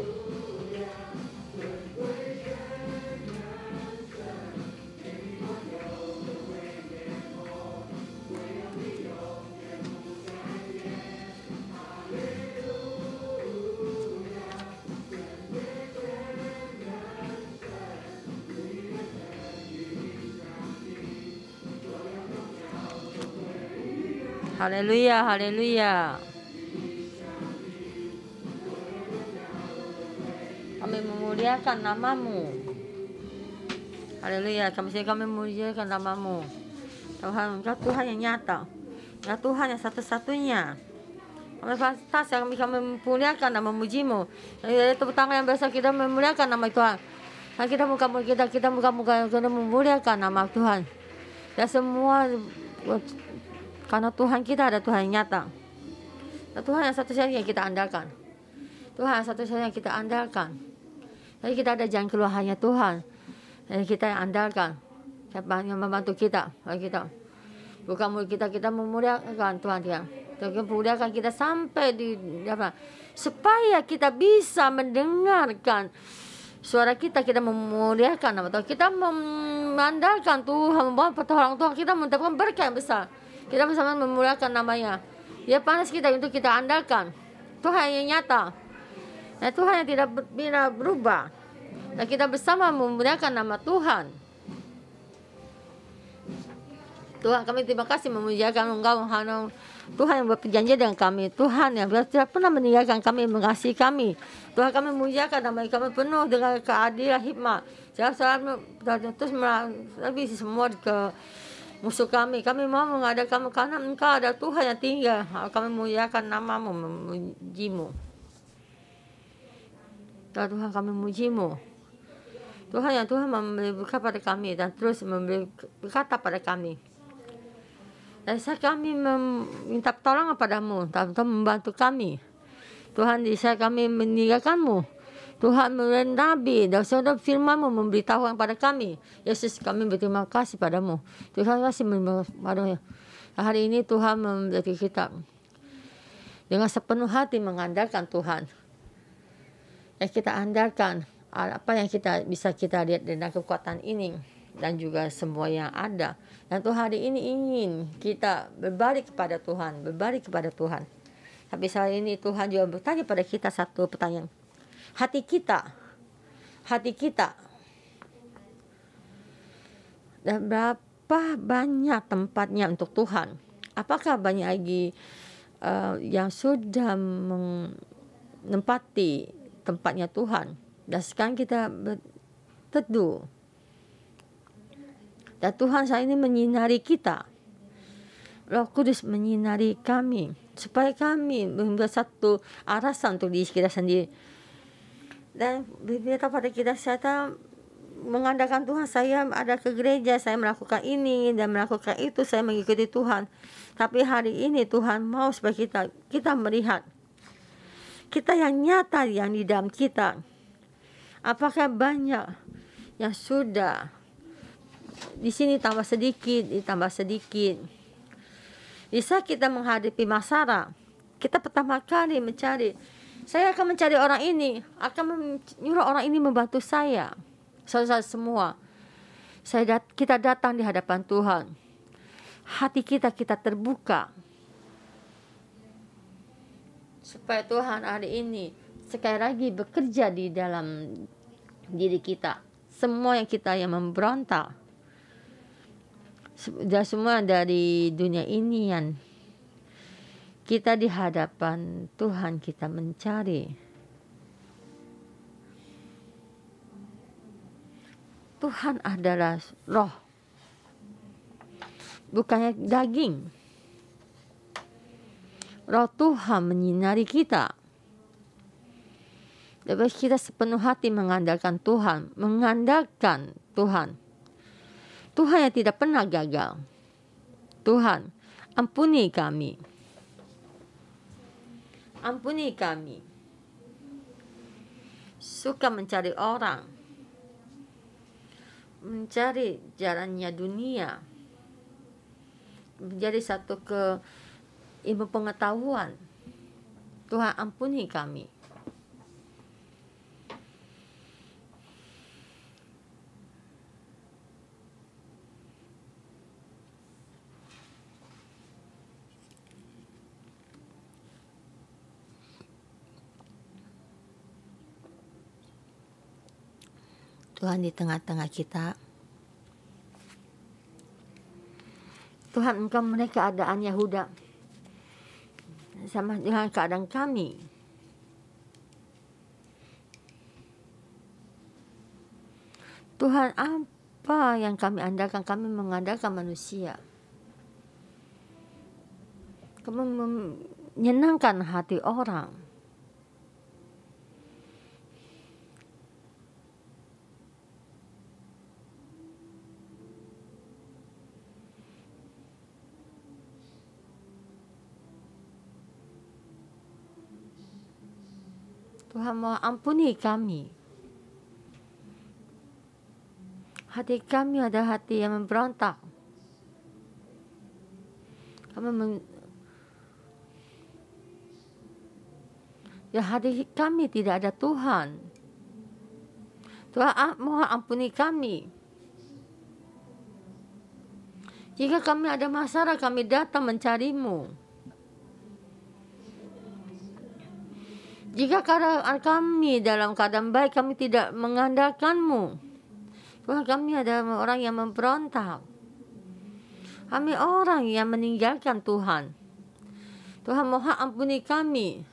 Haleluya, haleluya. Kami memuliakan nama-Mu. Haleluya, kami memuliakan nama-Mu. Tuhan, Engkau Tuhan yang nyata. Engkau Tuhan yang satu-satunya. Kami memuliakan dan memuji-Mu. Tepuk tangan yang biasa kita memuliakan nama Tuhan. Dan kita memuliakan nama Tuhan. Dan semua karena Tuhan kita ada Tuhan yang nyata. Dan Tuhan yang satu-satunya yang kita andalkan. Tuhan yang satu-satunya yang kita andalkan. Jadi kita ada jalan keluar hanya Tuhan. Jadi kita yang andalkan. Siapa yang membantu kita? Bukan mulut kita memuliakan Tuhan dia. Tuhan memuliakan kita sampai di apa? Supaya kita bisa mendengarkan suara kita memuliakan nama Tuhan. Kita mengandalkan Tuhan, membawa pertolongan Tuhan. Kita mendapatkan berkah yang besar. Kita bersama memuliakan namanya. Dia panas kita untuk kita andalkan. Tuhan yang nyata. Dan Tuhan yang tidak berubah. Dan kita bersama memuliakan nama Tuhan. Tuhan, kami terima kasih memuliakan Engkau. Tuhan yang berperjanjian dengan kami. Tuhan yang tidak pernah meninggalkan kami, mengasihi kami. Tuhan, kami memuliakan nama kami penuh dengan keadilan hikmah. Jangan terus melalui semua ke musuh kami. Kami mau mengadakan karena Engkau ada Tuhan yang tinggal. Kami memuliakan nama-Mu, memuji-Mu. Tuhan, kami memuji-Mu. Tuhan yang Tuhan memberi berkat pada kami dan terus memberi berkata pada kami. Dan kami meminta pertolongan padamu, Tuhan membantu kami. Tuhan, kami meninggalkan-Mu. Tuhan melalui Nabi dan saudara firman-Mu memberitahu pada kami. Yesus, kami berterima kasih padamu. Terima kasih padamu. Hari ini Tuhan memberkati kita dengan sepenuh hati mengandalkan Tuhan. Yang kita andalkan apa yang bisa kita lihat dengan kekuatan ini dan juga semua yang ada. Dan Tuhan hari ini ingin kita berbalik kepada Tuhan, Tapi saat ini Tuhan juga bertanya pada kita satu pertanyaan. Hati kita dan berapa banyak tempatnya untuk Tuhan? Apakah banyak lagi yang sudah menempati tempatnya Tuhan? Dan sekarang kita berteduh. Dan Tuhan saat ini menyinari kita. Roh Kudus menyinari kami. Supaya kami membuat satu arasan untuk diri kita sendiri. Dan beritahu pada kita, saya mengandalkan Tuhan. Saya ada ke gereja, saya melakukan ini dan melakukan itu. Saya mengikuti Tuhan. Tapi hari ini Tuhan mau supaya kita melihat. Kita yang nyata yang di dalam kita. Apakah banyak yang sudah di sini tambah sedikit, ditambah sedikit. Bisa kita menghadapi masalah. Kita pertama kali mencari. Saya akan mencari orang ini, akan menyuruh orang ini membantu saya. Saudara semua, kita datang di hadapan Tuhan. Hati kita terbuka. Supaya Tuhan hari ini sekali lagi bekerja di dalam diri kita. Semua yang memberontak. Semua dari dunia ini yang kita di hadapan Tuhan kita mencari. Tuhan adalah roh, bukannya daging. Roh Tuhan menyinari kita. Lebih baik kita sepenuh hati mengandalkan Tuhan. Mengandalkan Tuhan. Tuhan yang tidak pernah gagal. Tuhan, ampuni kami. Ampuni kami. Suka mencari orang. Mencari jalannya dunia. Menjadi satu ke ilmu pengetahuan. Tuhan, ampuni kami. Tuhan, di tengah-tengah kita, Tuhan, Engkau mereka keadaan Yahuda sama dengan keadaan kami. Tuhan, apa yang kami andalkan? Kami mengandalkan manusia. Kami menyenangkan hati orang. Tuhan, mau ampuni kami. Hati kami adalah hati yang memberontak. Hati kami tidak ada Tuhan. Tuhan, mohon ampuni kami. Jika kami ada masalah, kami datang mencari-Mu. Jika kami dalam keadaan baik, kami tidak mengandalkan-Mu. Tuhan, kami adalah orang yang memberontak. Kami orang yang meninggalkan Tuhan. Tuhan, mohon ampuni kami.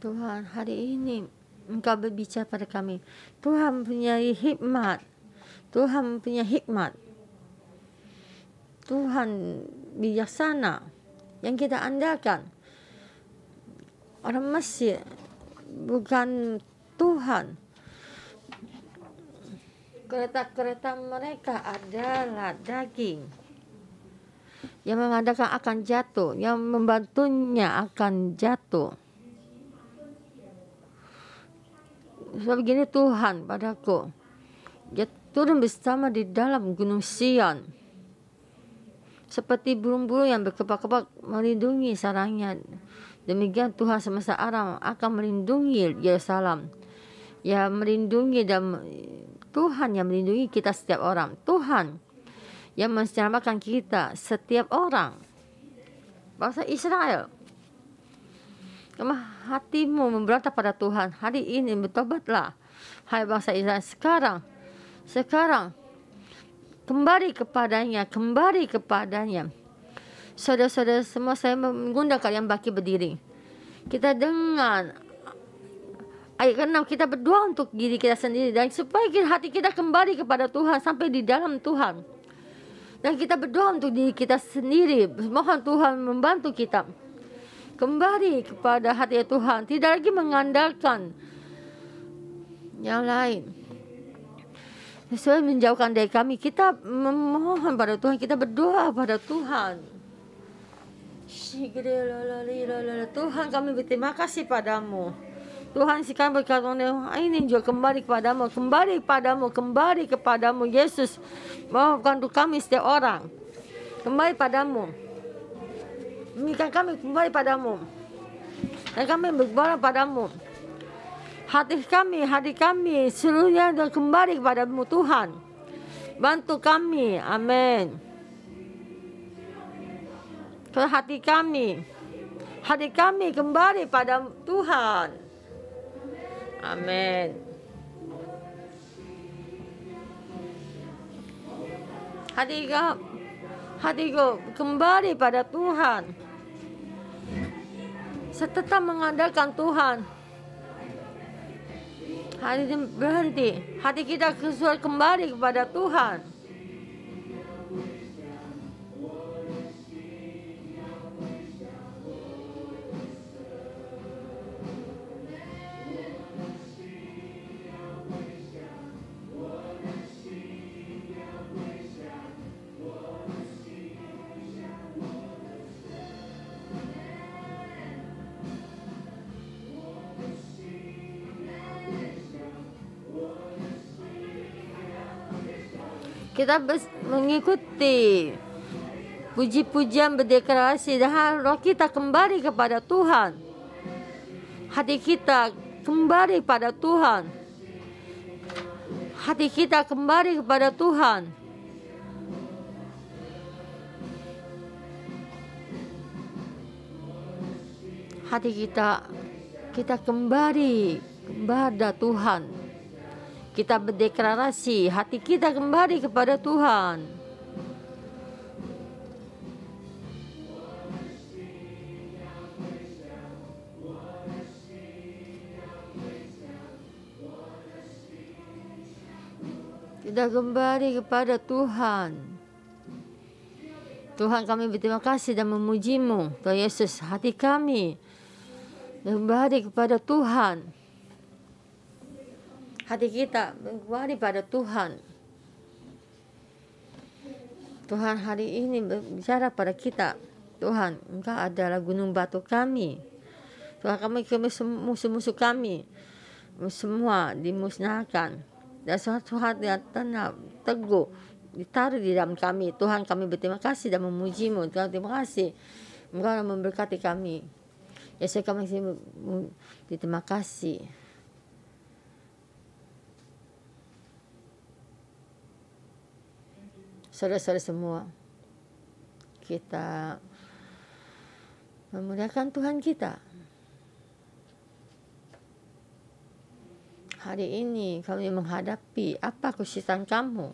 Tuhan, hari ini Engkau berbicara pada kami. Tuhan mempunyai hikmat. Tuhan mempunyai hikmat. Tuhan bijaksana yang kita andalkan. Orang Mesir bukan Tuhan. Kereta-kereta mereka adalah daging. Yang mengadakan akan jatuh. Yang membantunya akan jatuh. Sebab begini Tuhan padaku, Dia turun bersama di dalam gunung Sion, seperti burung-burung yang berkebak-kebak melindungi sarangnya. Demikian Tuhan semesta alam akan melindungi Yerusalem. Ya, melindungi, dan Tuhan yang melindungi kita setiap orang. Tuhan yang menyelamatkan kita setiap orang. Bangsa Israel, hatimu memberontak pada Tuhan. Hari ini bertobatlah, hai bangsa Israel. Sekarang kembali kepadanya. Saudara-saudara semua, saya mengundang kalian bangkit berdiri. Kita dengan ayat ke-6, kita berdoa untuk diri kita sendiri, dan supaya hati kita kembali kepada Tuhan, sampai di dalam Tuhan. Dan kita berdoa untuk diri kita sendiri. Mohon Tuhan membantu kita kembali kepada hati Tuhan, tidak lagi mengandalkan yang lain. Sesuai menjauhkan dari kami, kita memohon pada Tuhan, kita berdoa pada Tuhan. Tuhan, kami berterima kasih padamu. Tuhan, sekarang berkata, ini juga kembali kepadamu, Yesus. Maafkan untuk kami setiap orang. Kembali padamu. Demikian kami kembali padamu. Dan kami berdoa padamu. Hati kami seluruhnya kembali kepadamu Tuhan. Bantu kami. Amin. Kalau hati kami Hati kami kembali pada Tuhan. Amin. Hatiku kembali pada Tuhan. Tetap mengandalkan Tuhan. Hati berhenti. Hati kita kembali kepada Tuhan. Kita mengikuti puji-pujian berdeklarasi dan roh kita kembali kepada Tuhan. Hati kita kembali pada Tuhan. Hati kita kembali kepada Tuhan. Hati kita kembali kepada Tuhan. Kita berdeklarasi, hati kita kembali kepada Tuhan. Kita kembali kepada Tuhan. Tuhan, kami berterima kasih dan memuji-Mu. Tuhan Yesus, hati kami kembali kepada Tuhan. Hati kita kembali pada Tuhan. Tuhan hari ini berbicara pada kita. Tuhan, Engkau adalah gunung batu kami. Tuhan, kami musuh-musuh kami semua dimusnahkan. Dan suatu hati yang tenang, teguh ditaruh di dalam kami. Tuhan, kami berterima kasih dan memuji-Mu. Tuhan, terima kasih. Engkau memberkati kami. Yesus, kami berterima kasih. Saudara-saudara semua, kita memuliakan Tuhan kita. Hari ini kami menghadapi apa kesulitan kamu.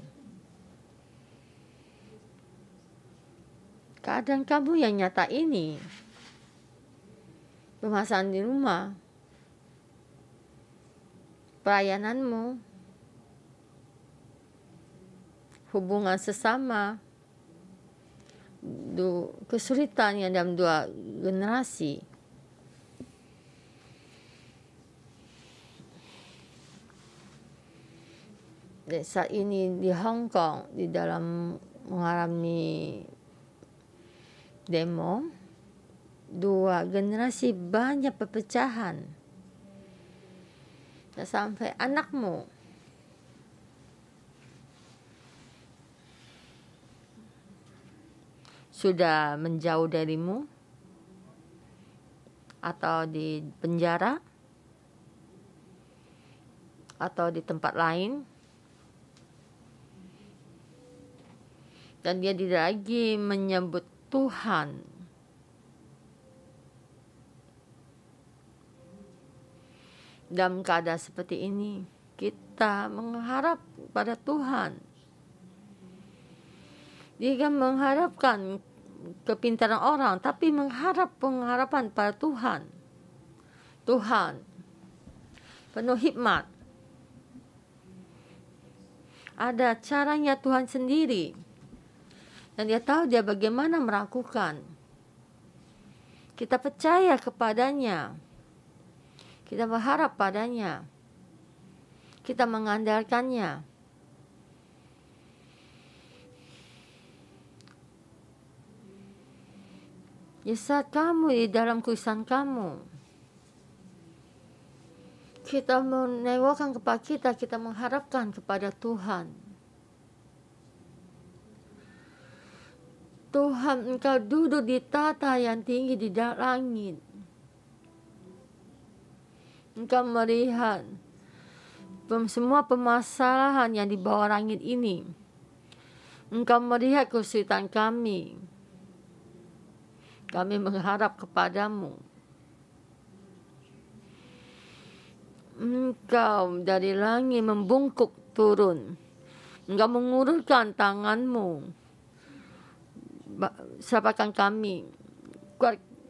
Keadaan kamu yang nyata ini, permasalahan di rumah, pelayananmu, hubungan sesama, kesulitan yang dalam dua generasi. Saat ini di Hong Kong, di dalam mengalami demo, dua generasi banyak perpecahan. Dan sampai anakmu sudah menjauh darimu atau di penjara atau di tempat lain, dan dia tidak lagi menyebut Tuhan. Dalam keadaan seperti ini, kita mengharap pada Tuhan. Dia mengharapkan kepintaran orang, tapi mengharap pengharapan pada Tuhan. Tuhan penuh hikmat. Ada caranya Tuhan sendiri. Dan dia tahu dia bagaimana melakukan. Kita percaya kepadanya. Kita berharap padanya. Kita mengandalkannya. Ya, saat kamu di dalam kesusahan kamu, kita menewakkan kepada kita mengharapkan kepada Tuhan. Tuhan, Engkau duduk di tahta yang tinggi di langit. Engkau melihat semua permasalahan yang di bawah langit ini. Engkau melihat kesulitan kami. Kami mengharap kepadamu. Engkau dari langit membungkuk turun. Engkau mengulurkan tanganmu. Selamatkan kami.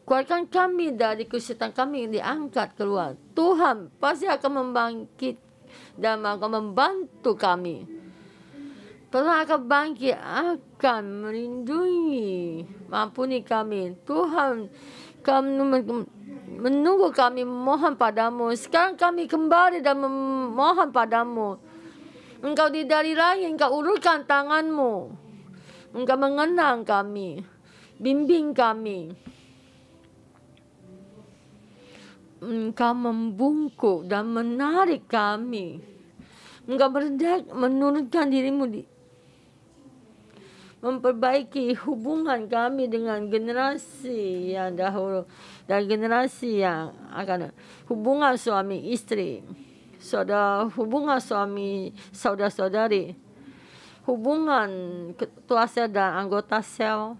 Keluarkan kami dari kesulitan kami, diangkat keluar. Tuhan pasti akan membangkit dan akan membantu kami. Tuhan akan bangkit, akan melindungi, mampuni kami. Tuhan, kami menunggu, kami memohon padamu. Sekarang kami kembali dan memohon padamu. Engkau dari langit, engkau ulurkan tanganmu. Engkau mengenang kami, bimbing kami. Engkau membungkuk dan menarik kami. Engkau menurunkan dirimu memperbaiki hubungan kami dengan generasi yang dahulu dan generasi yang akan. Hubungan suami istri, hubungan suami saudara-saudari, hubungan ketua sel dan anggota sel,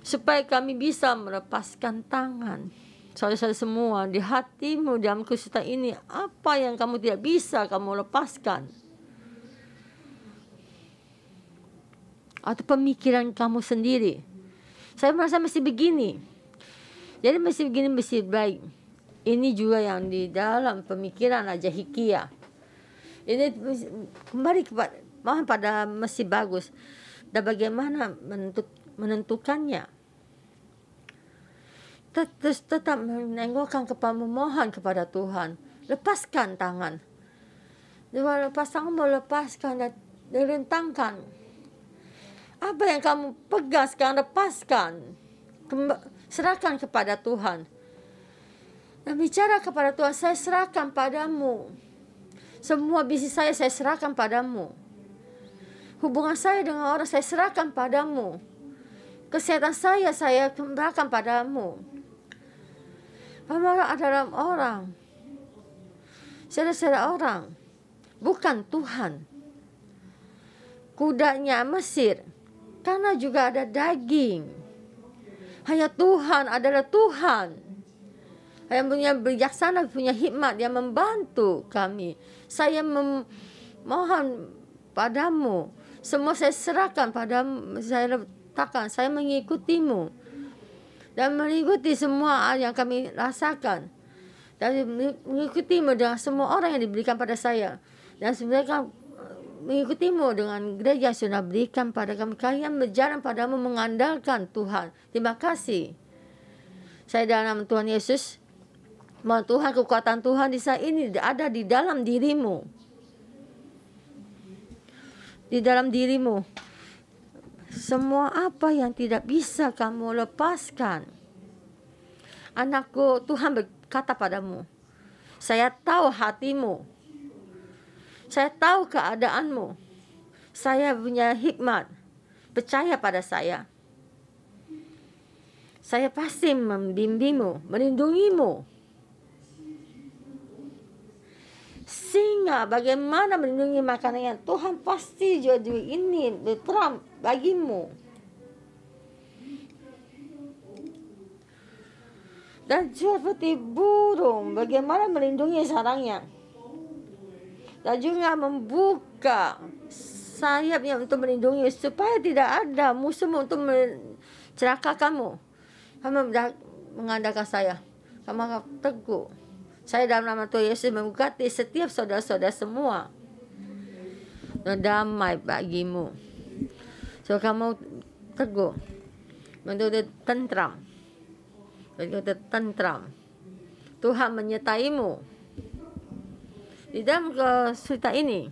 supaya kami bisa melepaskan tangan. Saudara-saudara semua, di hatimu dalam kesulitan ini, apa yang kamu tidak bisa kamu lepaskan? Atau pemikiran kamu sendiri. Saya merasa mesti begini. Jadi mesti begini, mesti baik. Ini juga yang di dalam pemikiran Raja Hizkia. Ini kembali pada mesti bagus. Dan bagaimana menentukannya. Tetap menengokkan memohon kepada Tuhan. Lepaskan tangan. Lepas tangan, melepaskan dan rentangkan. Apa yang kamu pegang sekarang, lepaskan. Serahkan kepada Tuhan. Dan bicara kepada Tuhan, saya serahkan padamu. Semua bisnis saya serahkan padamu. Hubungan saya dengan orang, saya serahkan padamu. Kesehatan saya serahkan padamu. Pemarah adalah orang. Saudara-saudara orang. Bukan Tuhan. Kudanya Mesir. Karena juga ada daging. Hanya Tuhan adalah Tuhan. Yang punya bijaksana, punya hikmat yang membantu kami. Saya memohon padamu. Semua saya serahkan padamu. Saya letakkan. Saya mengikutimu. Dan mengikuti semua yang kami rasakan. Dan mengikutimu dengan semua orang yang diberikan pada saya. Dan sebenarnya mengikutimu dengan gereja yang sudah berikan pada kami. Kalian berjalan padamu mengandalkan Tuhan. Terima kasih. Saya dalam nama Tuhan Yesus. Mohon Tuhan, kekuatan Tuhan di saat ini ada di dalam dirimu. Di dalam dirimu. Semua apa yang tidak bisa kamu lepaskan. Anakku, Tuhan berkata padamu. Saya tahu hatimu. Saya tahu keadaanmu. Saya punya hikmat. Percaya pada saya. Saya pasti membimbingmu, melindungimu. Sehingga bagaimana melindungi makanan yang Tuhan pasti juga ini berperan bagimu. Dan juga seperti burung, bagaimana melindungi sarangnya. Dan juga membuka sayapnya untuk melindungi supaya tidak ada musuhmu untuk mencelakakanmu. Kamu mengandalkan saya. Kamu akan teguh. Saya dalam nama Tuhan Yesus memberkati setiap saudara-saudara semua. Dan damai bagimu. So kamu teguh. Menjadi tentram. Menjadi tentram. Tuhan menyertaimu. Di dalam kesulitan ini,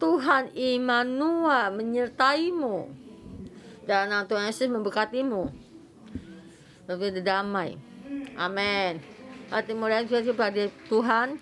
Tuhan Immanuel menyertaimu. Dan Tuhan Yesus memberkatimu. Lebih damai. Amin. Hati mulia kepada Tuhan.